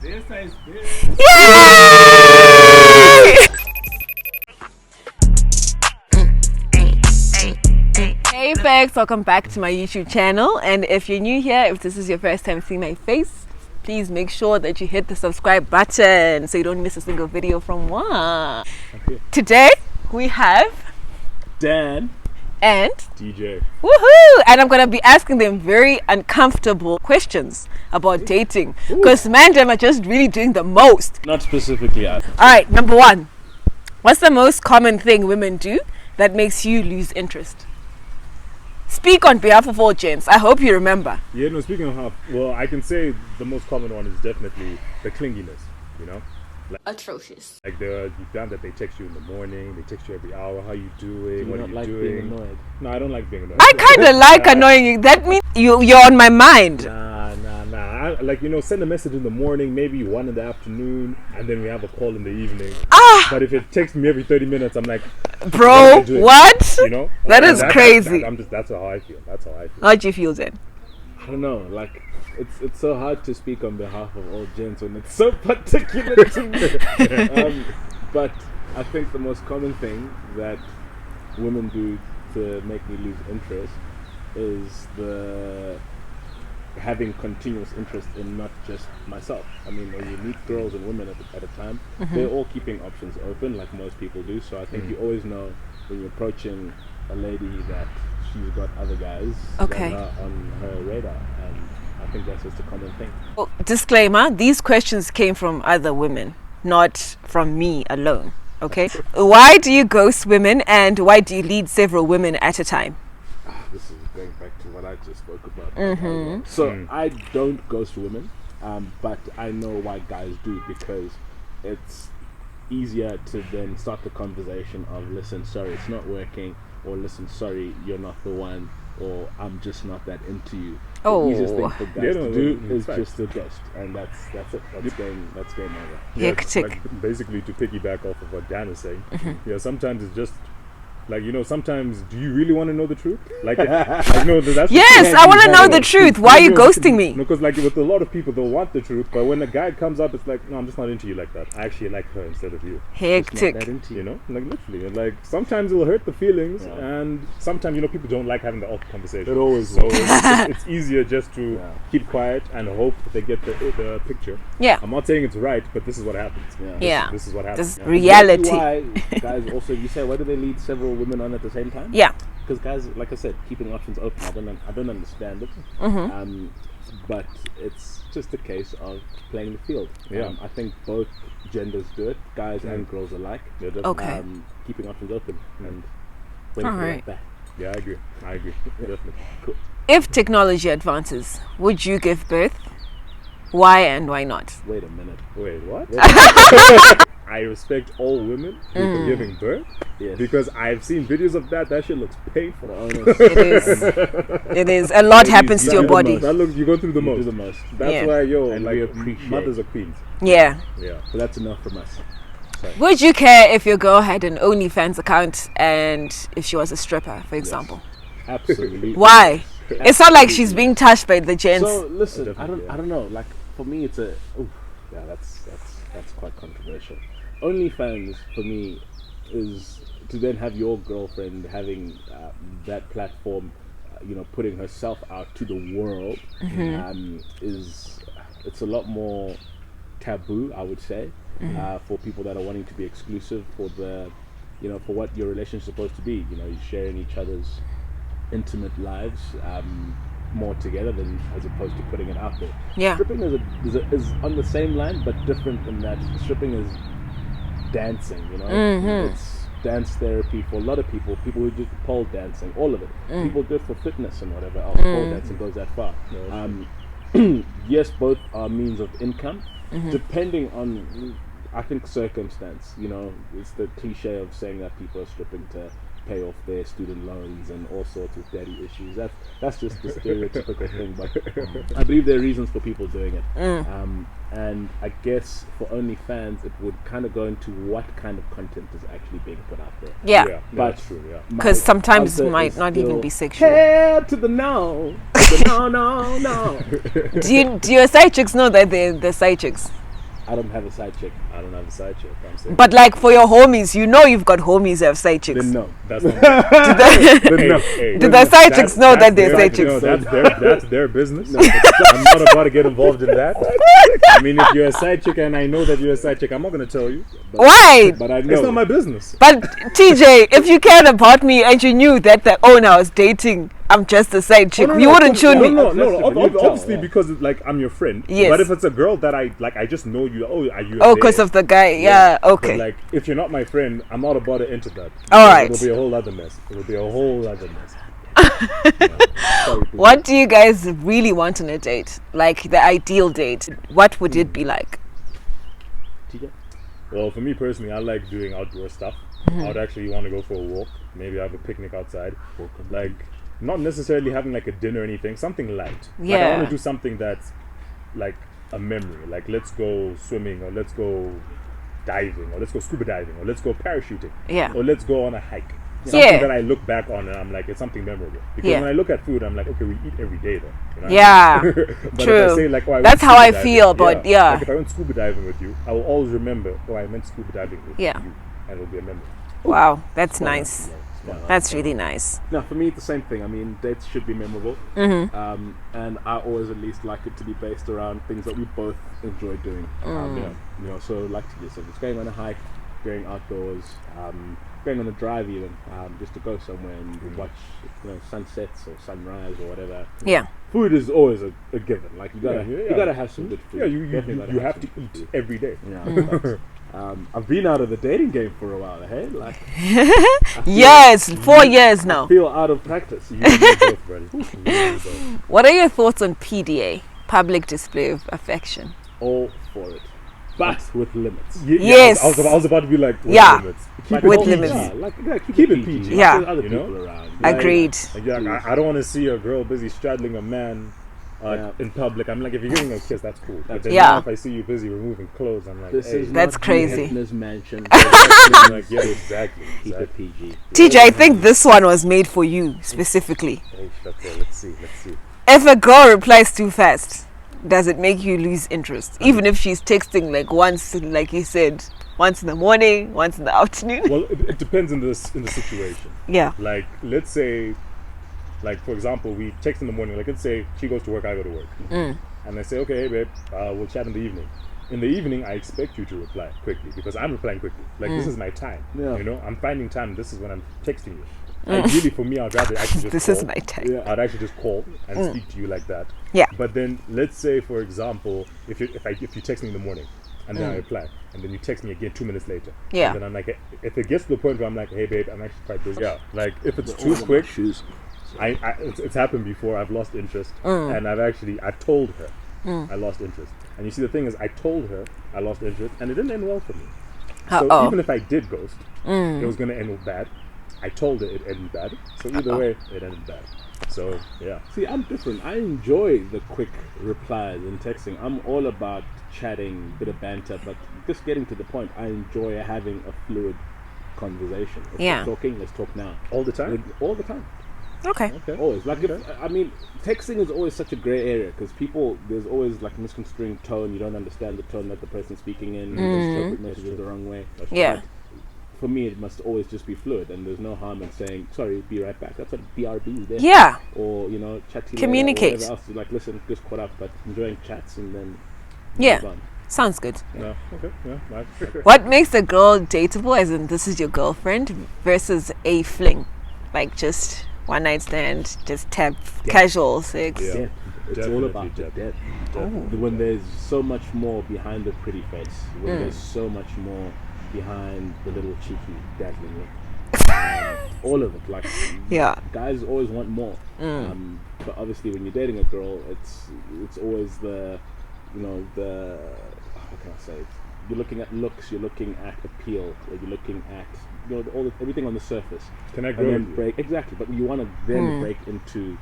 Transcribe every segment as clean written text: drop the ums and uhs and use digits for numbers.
This is Yay! Hey folks, welcome back to my YouTube channel, and if you're new here, if this is your first time seeing my face, please make sure that you hit the subscribe button so you don't miss a single video from one. Okay. Today we have Dan and DJ. woohoo! And I'm gonna be asking them very uncomfortable questions about dating because man, them are just really doing the most. Not specifically us. Alright, number one. What's the most common thing women do that makes you lose interest? Speak on behalf of all gents. I hope you remember. Yeah, no, speaking of how, well, I can say the most common one is definitely the clinginess, you know? Atrocious. Like you've done that they text you in the morning, they text you every hour, how you doing, what are you like doing? being annoyed? No, I don't like being annoyed. I kind of like annoying you. That means you're on my mind. Nah. Like, you know, send a message in the morning, maybe one in the afternoon, and then we have a call in the evening. But if it texts me every 30 minutes, I'm like, bro, what? You know? That is crazy. That's how I feel. That's how I feel. How do you feel then? I don't know. Like it's so hard to speak on behalf of all gents when it's so particular to me. But I think the most common thing that women do to make me lose interest is the having continuous interest in not just myself. I mean, when you meet girls and women at a time, they're all keeping options open like most people do. So I think you always know when you're approaching a lady that she's got other guys that are on her radar, and I think that's just a common thing. Well, disclaimer, these questions came from other women, not from me alone. Okay? Why do you ghost women and why do you lead several women at a time? This is going back to what I just spoke about. So I don't ghost women, but I know why guys do, because it's easier to then start the conversation of, listen, sorry, it's not working, or listen, sorry, you're not the one, or I'm just not that into you. The easiest thing for guys to do is just to ghost, and that's it. That's game over. Hectic. Like, basically, to piggyback off of what Dan is saying, sometimes it's just like, you know, sometimes do you really want to know the truth? Like, that's Yes, I want to know the truth. Why are you ghosting me? No, because like with a lot of people, they'll want the truth, but when a guy comes up, it's like, no, I'm just not into you like that. I actually like her instead of you. Hectic. That into You know, like literally, and like sometimes it'll hurt the feelings, and sometimes, you know, people don't like having the awkward conversation. It always so it's easier just to keep quiet and hope they get the picture. Yeah. I'm not saying it's right, but this is what happens. Yeah. This is what happens. This is reality. Why guys also, you say, why do they lead several women on at the same time? Yeah. Because guys, like I said, keeping options open, I don't understand it. But it's just a case of playing the field. I think both genders do it, guys and girls alike. Okay. Keeping options open and winning like that. Yeah, I agree. Definitely. Cool. If technology advances, would you give birth? Why and why not? Wait a minute. Wait, what? I respect all women who are giving birth, because I've seen videos of that. That shit looks painful. It is. It is. A lot happens to your body. That looks. You go through the most. Do the most. That's why, And like, we appreciate. mothers are queens. Yeah. Yeah. But that's enough from us. Would you care if your girl had an OnlyFans account and if she was a stripper, for example? Absolutely. Why? It's not like she's being touched by the gents. So listen, Definitely, I don't know. Like for me, it's that's quite controversial. OnlyFans for me is to then have your girlfriend having that platform, putting herself out to the world, it's a lot more taboo, I would say, for people that are wanting to be exclusive for the, for what your relationship is supposed to be. You're sharing each other's intimate lives more together than as opposed to putting it out there. Yeah. Stripping is on the same line but different in that stripping is dancing, it's dance therapy for a lot of people who do pole dancing, all of it. People do it for fitness and whatever else. Pole dancing goes that far. Yes, both are means of income, depending on, I think, circumstance. It's the cliche of saying that people are stripping to pay off their student loans and all sorts of daddy issues. That's just the stereotypical thing, but I believe there are reasons for people doing it. And I guess for OnlyFans, it would kind of go into what kind of content is actually being put out there. Yeah. But that's true. Yeah. Because sometimes it might not even be sexual. Head to the no. No. Do your side chicks know that they're the side chicks? I don't have a side chick. I don't have a side chick. I'm saying. But like for your homies, you know you've got homies that have side chicks. Then no. That's not. Do the side chicks know that they're side chicks? No, that's their business. I'm not about to get involved in that. I mean, if you're a side chick and I know that you're a side chick, I'm not gonna tell you. Why? But I know. It's not my business. But TJ, if you cared about me and you knew that the owner was dating, I'm just a side chick, you wouldn't tune me. No. Obviously, Obviously, because like I'm your friend. Yes. But if it's a girl that I like, I just know you. Oh, are you? Oh, because of the guy. Yeah. Okay. But like, if you're not my friend, I'm not about to enter that. All right. It'll be a whole other mess. What do you guys really want on a date? Like the ideal date? What would it be like? TJ? Well, for me personally, I like doing outdoor stuff. I would actually want to go for a walk. Maybe have a picnic outside. Like, not necessarily having like a dinner or anything. Something light. Like, I want to do something that's like a memory. Like, let's go swimming, or let's go diving, or let's go scuba diving, or let's go parachuting. Yeah. Or let's go on a hike. Something that I look back on and I'm like, it's something memorable. Because when I look at food, I'm like, okay, we eat every day though. You know Yeah. but True. If I say, like, oh, that's how I feel, but yeah. Like if I went scuba diving with you, I will always remember, oh, I went scuba diving with you. And it'll be a memory. Wow, that's nice. That's really nice. No, for me, it's the same thing. I mean, dates should be memorable. And I always at least like it to be based around things that we both enjoy doing. You know, so like you said, it's going on a hike, going outdoors, going on a drive even, just to go somewhere and watch, sunsets or sunrise or whatever. Yeah. Food is always a given. Like you gotta have some good food. Yeah, you have to eat every day. Yeah. I've been out of the dating game for a while, hey? Like, yes, 4 years now. I feel out of practice. What are your thoughts on PDA, public display of affection? All for it, but with limits. Yes. I was about to be like, limits. Keep with it limits. Keep it PG. Yeah. There's other people around. Agreed. I don't want to see a girl busy straddling a man in public. I'm like, if you're giving a kiss, that's cool. But then now if I see you busy removing clothes, I'm like, that's crazy. Mansion. Like, yeah, exactly. Keep it PG. TJ, I think this one was made for you specifically. Okay, let's see. If a girl replies too fast, does it make you lose interest? Even if she's texting like once, like you said, once in the morning, once in the afternoon? Well, it depends in the situation. Yeah. Like, let's say, like, for example, we text in the morning. Like, let's say she goes to work, I go to work. And I say, okay, hey, babe, we'll chat in the evening. In the evening, I expect you to reply quickly because I'm replying quickly. Like, this is my time. Yeah. You know, I'm finding time. This is when I'm texting you. Ideally, for me, I'd rather actually just this call. is my time. Yeah. I'd actually just call and speak to you like that. Yeah. But then, let's say, for example, if you text me in the morning, and then I reply, and then you text me again 2 minutes later. Yeah. And then I'm like, if it gets to the point where I'm like, hey, babe, I'm actually quite busy. Yeah. Like, if it's too quick, it's happened before. I've lost interest, and I've told her I lost interest. And you see, the thing is, I told her I lost interest, and it didn't end well for me. So even if I did ghost, it was going to end bad. I told her it ended bad. So either way, it ended bad. So yeah. See, I'm different. I enjoy the quick replies and texting. I'm all about chatting, bit of banter, but just getting to the point. I enjoy having a fluid conversation. If we're talking, let's talk now. All the time? All the time. Okay. Always. Like, texting is always such a grey area because there's always like misconstruing tone. You don't understand the tone that the person's speaking in. You interpret messages the wrong way. Yeah. For me, it must always just be fluid, and there's no harm in saying, sorry, be right back. That's what BRB is there. Yeah. Or, chat to you communicate. Later, else. Like, listen, just caught up, but enjoying chats and then move on. Sounds good. Yeah. Okay. Yeah. What makes a girl dateable, as in this is your girlfriend, versus a fling? Like just one night stand, just tap, casual sex. Yeah. It's all about the depth. When there's so much more behind the pretty face, when there's so much more behind the little cheeky dazzling look. All of it, like guys always want more. But obviously when you're dating a girl, it's always the how can I say it? You're looking at looks, you're looking at appeal, or you're looking at everything on the surface. Can I grow and break exactly? But you want to then break into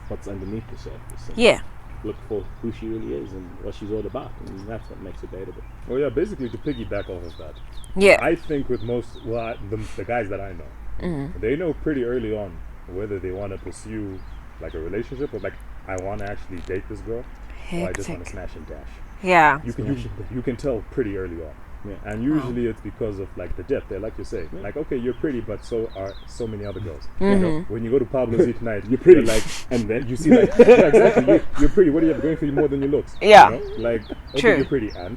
what's underneath the surface. Yeah. Look for who she really is and what she's all about, and that's what makes it dateable. Well, yeah, basically to piggyback off of that. Yeah. I think with the guys that I know, they know pretty early on whether they want to pursue like a relationship or like I want to actually date this girl, or I just want to smash and dash. Yeah. You can tell pretty early on. Yeah. And usually it's because of like the depth there, like you say. Yeah. Like, okay, you're pretty, but so are so many other girls. You know, when you go to Pablo's eat tonight, you're pretty. Like, and then you see like, yeah, exactly. You're pretty. What do you have going for you more than your looks? Yeah. You know? Like, okay, True. you're pretty, and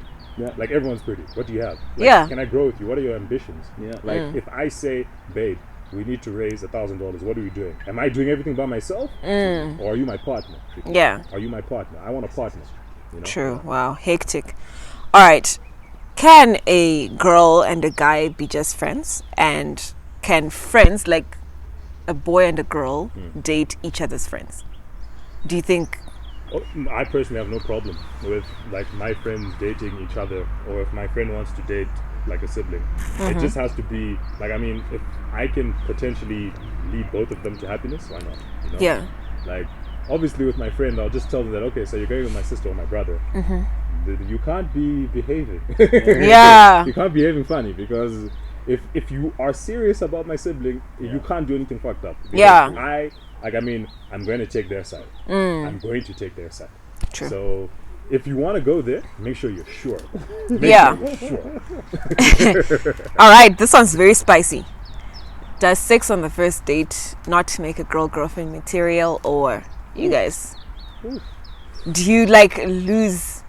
like everyone's pretty. What do you have? Like, Yeah. Can I grow with you? What are your ambitions? Yeah. Like, if I say, babe, we need to raise $1,000. What are we doing? Am I doing everything by myself, or are you my partner? Yeah. Are you my partner? I want a partner. You know? True. Wow. Hectic. All right. Can a girl and a guy be just friends? And can friends, like a boy and a girl, date each other's friends? Do you think? Oh, I personally have no problem with like my friends dating each other, or if my friend wants to date like a sibling. It just has to be like, I mean, if I can potentially lead both of them to happiness, why not? You know? Yeah. Like, obviously with my friend, I'll just tell them that, okay, so you're going with my sister or my brother. You can't be behaving. Yeah. You can't be behaving funny, because if you are serious about my sibling, you can't do anything fucked up. Because Yeah. I'm going to take their side. I'm going to take their side. True. So if you want to go there, make sure you're sure. Yeah. Sure. All right. This one's very spicy. Does sex on the first date not make a girlfriend material, or you guys? Do you like lose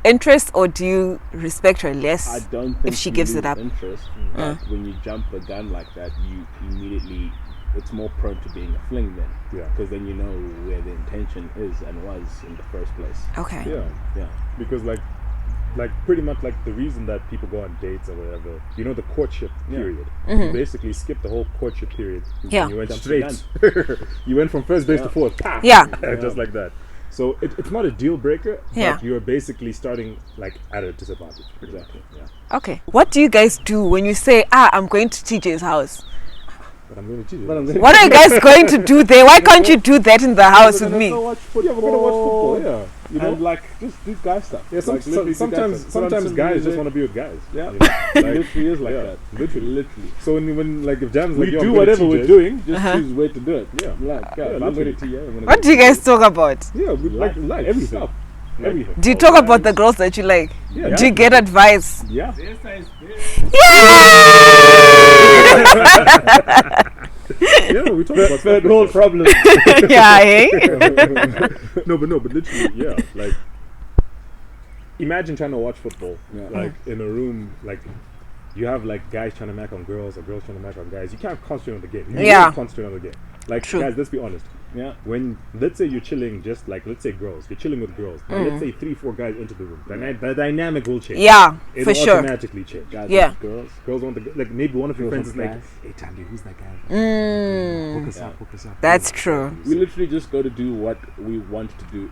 interest, or do you respect her less? I don't think if she you gives lose it up. interest, but when you jump a gun like that, you immediately, it's more prone to being a fling then. Yeah. Because then you know where the intention is and was in the first place. Okay. Yeah. Because like pretty much like the reason that people go on dates or whatever, you know, the courtship period. You basically skip the whole courtship period. Yeah. And you went straight. You went from first base to fourth. Pah! Yeah. Just like that. So it's not a deal breaker, Yeah. but you're basically starting like at a disadvantage. Exactly. Yeah. Okay. What do you guys do when you say, I'm going to TJ's house? But I'm going to cheat. What are you guys going to do there? Why can't you do that in the house with me? Go watch football. Yeah, we're gonna watch football. Yeah. You know, And like just do guy stuff. yeah. Like, literally do guy stuff. Sometimes guys just music. want to be with guys. Yeah. You know? Like, Literally is like yeah, that. literally. So when like if Jam's we like, yo, do I'm going to whatever we're TJ's, doing, just choose where to do it. Yeah. Like, Yeah, if I'm going literally. to TJ, I'm gonna What go do you to guys talk about? Yeah, we like everything. stuff. Everything. Do you talk about the girls that you like? Yeah. Do you get advice? Yeah. Yeah, we talk about Third world problem. Yeah, eh? no, but literally, yeah. Like, imagine trying to watch football, Yeah. like in a room, like you have like guys trying to mac on girls or girls trying to mac on guys. You can't concentrate on the game. You Yeah. can't concentrate on the game. Like, True. guys, let's be honest. Yeah. When let's say you're chilling, just like let's say girls, you're chilling with girls. Now, let's say 3-4 guys into the room. The dynamic will change. Yeah, It'll for sure. automatically change. Guys Yeah. and girls. Girls want the like maybe one of your Girls friends is want like, guys. hey Tandy, who's that guy? Mm, Hook us up. that's true. We literally just go to do what we want to do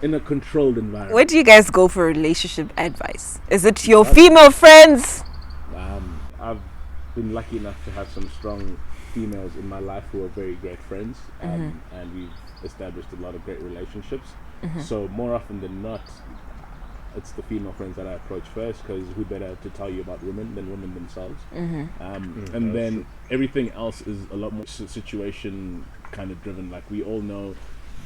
in a controlled environment. Where do you guys go for relationship advice? Is it your female friends? I've been lucky enough to have some strong females in my life who are very great friends, and we've established a lot of great relationships. So more often than not, it's the female friends that I approach first, because who better to tell you about women than women themselves? And then everything else is a lot more situation kind of driven. Like, we all know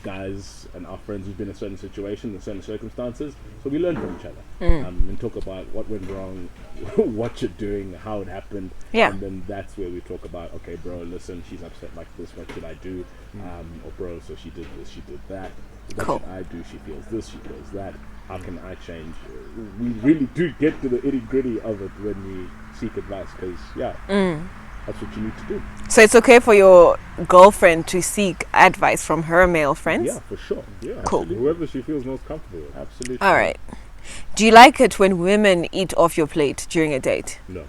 guys and our friends who've been in certain situations and certain circumstances, so we learn from each other and talk about what went wrong, what you're doing, how it happened, and then that's where we talk about, okay bro, listen, she's upset like this, what should I do? Or bro, so she did this, she did that, what Cool. should I do? She feels this, she feels that, how can I change? We really do get to the itty gritty of it when we seek advice, because that's what you need to do. So it's okay for your girlfriend to seek advice from her male friends? Yeah, for sure. Yeah, Cool. absolutely. Whoever she feels most comfortable with. Absolutely. All right. Do you like it when women eat off your plate during a date? No.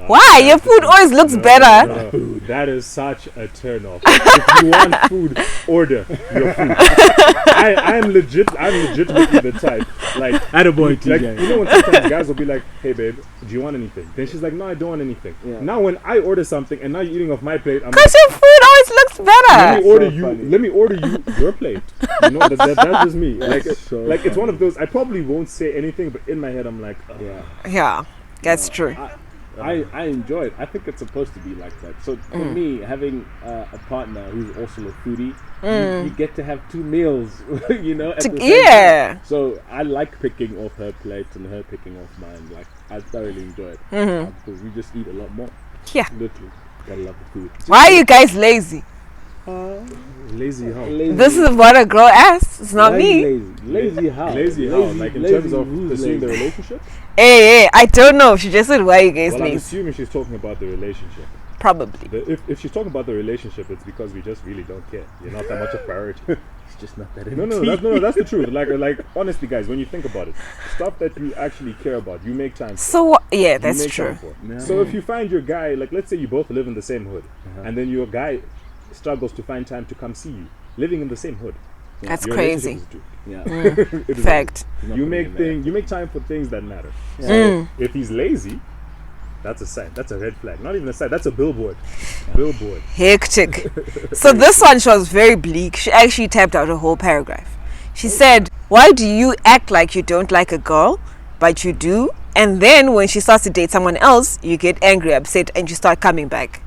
Why? Your food always looks better. No. That is such a turn off. If you want food, order your food. I'm legitimately the type. Like, Attaboy, like, TJ. you know when sometimes guys will be like, hey babe, do you want anything? Then she's like, no, I don't want anything. Yeah. Now when I order something and now you're eating off my plate, I'm like, Because your food always looks better. let me order you your plate. You know, that's just me. Like, so like it's one of those, I probably won't say anything, but in my head I'm like, Yeah. Yeah, that's true. I enjoy it. I think it's supposed to be like that. So for me, having a partner who's also a foodie, you get to have 2 meals, you know, at the same time. So I like picking off her plate and her picking off mine. Like, I thoroughly enjoy it because we just eat a lot more. Yeah. Literally. Gotta love the food. Why are you guys lazy? Lazy how? This is what a girl asks. It's not me. Lazy how? Lazy how? Like in terms of pursuing the relationship? Hey, I don't know. She just said, why are you guys Well, I'm lazy? assuming she's talking about the relationship. Probably. If she's talking about the relationship, it's because we just really don't care. You're not that much a priority. It's just not that. No, that's the truth. Like honestly, guys, when you think about it, stuff that you actually care about, you make time for. So yeah, that's true. So if you find your guy, like let's say you both live in the same hood, and then your guy struggles to find time to come see you, living in the same hood. That's your crazy. Fact. Fact. You make time for things that matter. So if he's lazy, that's a sign. That's a red flag. Not even a sign. That's a billboard. Billboard. Hectic. So this one, she was very bleak. She actually typed out a whole paragraph. She said, why do you act like you don't like a girl, but you do? And then when she starts to date someone else, you get angry, upset, and you start coming back.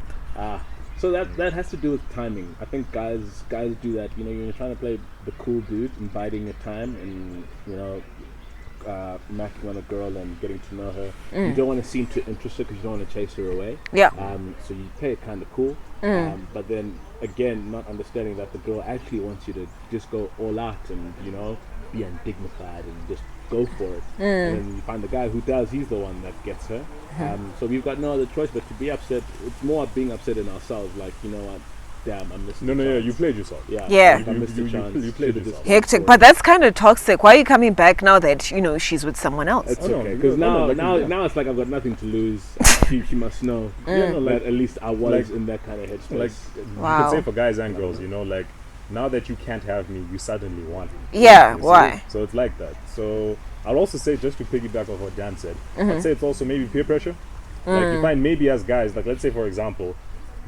So that has to do with timing. I think guys do that. You know, you're trying to play the cool dude and biding your time, and you know, macking on a girl and getting to know her. You don't want to seem too interested because you don't want to chase her away. Yeah. So you play it kind of cool. But then again, not understanding that the girl actually wants you to just go all out and, you know, be undignified and just go for it. And then you find the guy who does, he's the one that gets her. So we've got no other choice but to be upset. It's more being upset in ourselves, like, you know what, damn, I missed the chance. You played yourself. Yeah. I missed the chance. You played yourself. Hectic. But that's kind of toxic. Why are you coming back now that, you know, she's with someone else? It's okay, because now it's like I've got nothing to lose. She must know that at least I was in that kind of headspace. Like, you can say for guys and girls, you know, like, now that you can't have me, you suddenly want me. Yeah, why? So it's like that. So I'll also say, just to piggyback off what Dan said, I'd say it's also maybe peer pressure. Like you find maybe as guys, like let's say for example,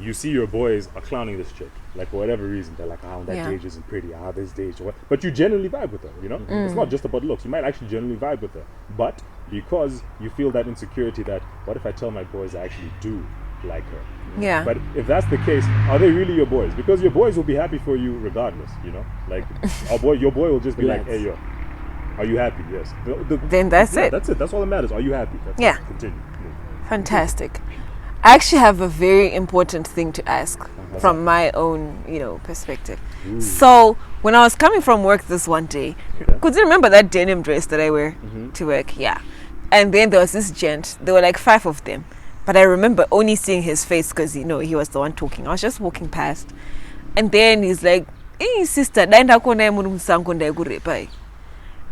you see your boys are clowning this chick, like for whatever reason, they're like, that Dage isn't pretty, this Dage, what? But you genuinely vibe with her, you know? It's not just about looks, you might actually genuinely vibe with her. But because you feel that insecurity that, what if I tell my boys I actually do like her? Yeah. But if that's the case, are they really your boys? Because your boys will be happy for you regardless, you know? Like, your boy will just be like, hey, yo, are you happy? Yes. Then that's it. That's it. That's all that matters. Are you happy? That's Yeah. it. Continue. Fantastic. I actually have a very important thing to ask from my own, you know, perspective. So when I was coming from work this one day, could you remember that denim dress that I wear to work? Yeah. And then there was this gent. There were like 5 of them. But I remember only seeing his face because, you know, he was the one talking. I was just walking past. And then he's like, hey, sister,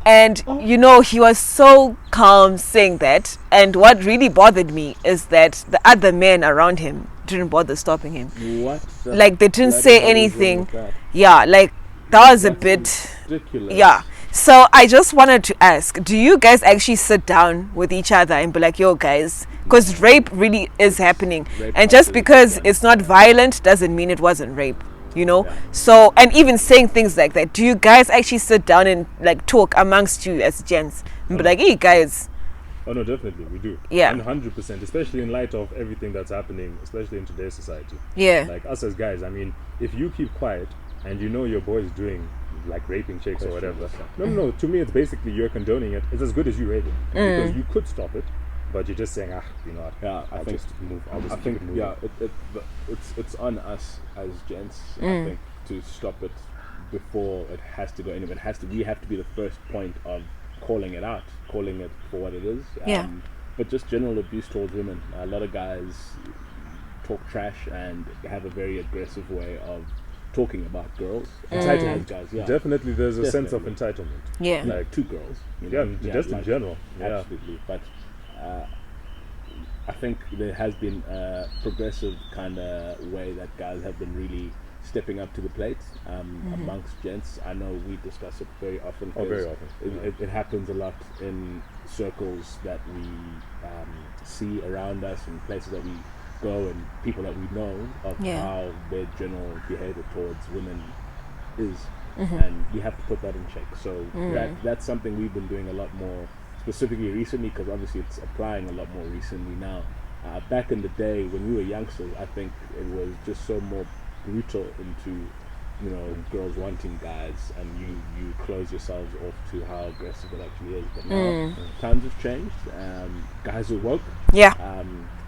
and, you know, he was so calm saying that. And what really bothered me is that the other men around him didn't bother stopping him. What? Like, they didn't say anything. Yeah, like, that was a bit ridiculous. Yeah. So I just wanted to ask, do you guys actually sit down with each other and be like, yo, guys, because rape really is happening. And just because it's not violent doesn't mean it wasn't rape. You know, so, and even saying things like that, do you guys actually sit down and like talk amongst you as gents and be like, hey guys? Oh no, definitely we do. Yeah, 100%, especially in light of everything that's happening, especially in today's society. Yeah, like us as guys, I mean, if you keep quiet and you know your boy's doing like raping chicks or whatever, no, to me it's basically you're condoning it. It's as good as you raping because you could stop it. But you're just saying, you know, I'll just move. I think, it's on us as gents, I think, to stop it before it has to go anywhere. We have to be the first point of calling it out, calling it for what it is. But just general abuse towards women. A lot of guys talk trash and have a very aggressive way of talking about girls. Entitlement, guys. Yeah. Definitely, there's a sense of entitlement. Yeah, like to girls. You know? Just in general. Absolutely, but. I think there has been a progressive kind of way that guys have been really stepping up to the plate amongst gents. I know we discuss it very often. Very often. It happens a lot in circles that we see around us and places that we go and people that we know of how their general behavior towards women is. And you have to put that in check. So that's something we've been doing a lot more specifically recently, because obviously it's applying a lot more recently now. Back in the day when we were youngsters, I think it was just so more brutal into, you know, girls wanting guys, and you close yourselves off to how aggressive it actually is. But now times have changed. Guys are woke. Yeah.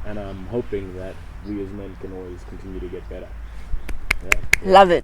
And I'm hoping that we as men can always continue to get better. Yeah. Love it.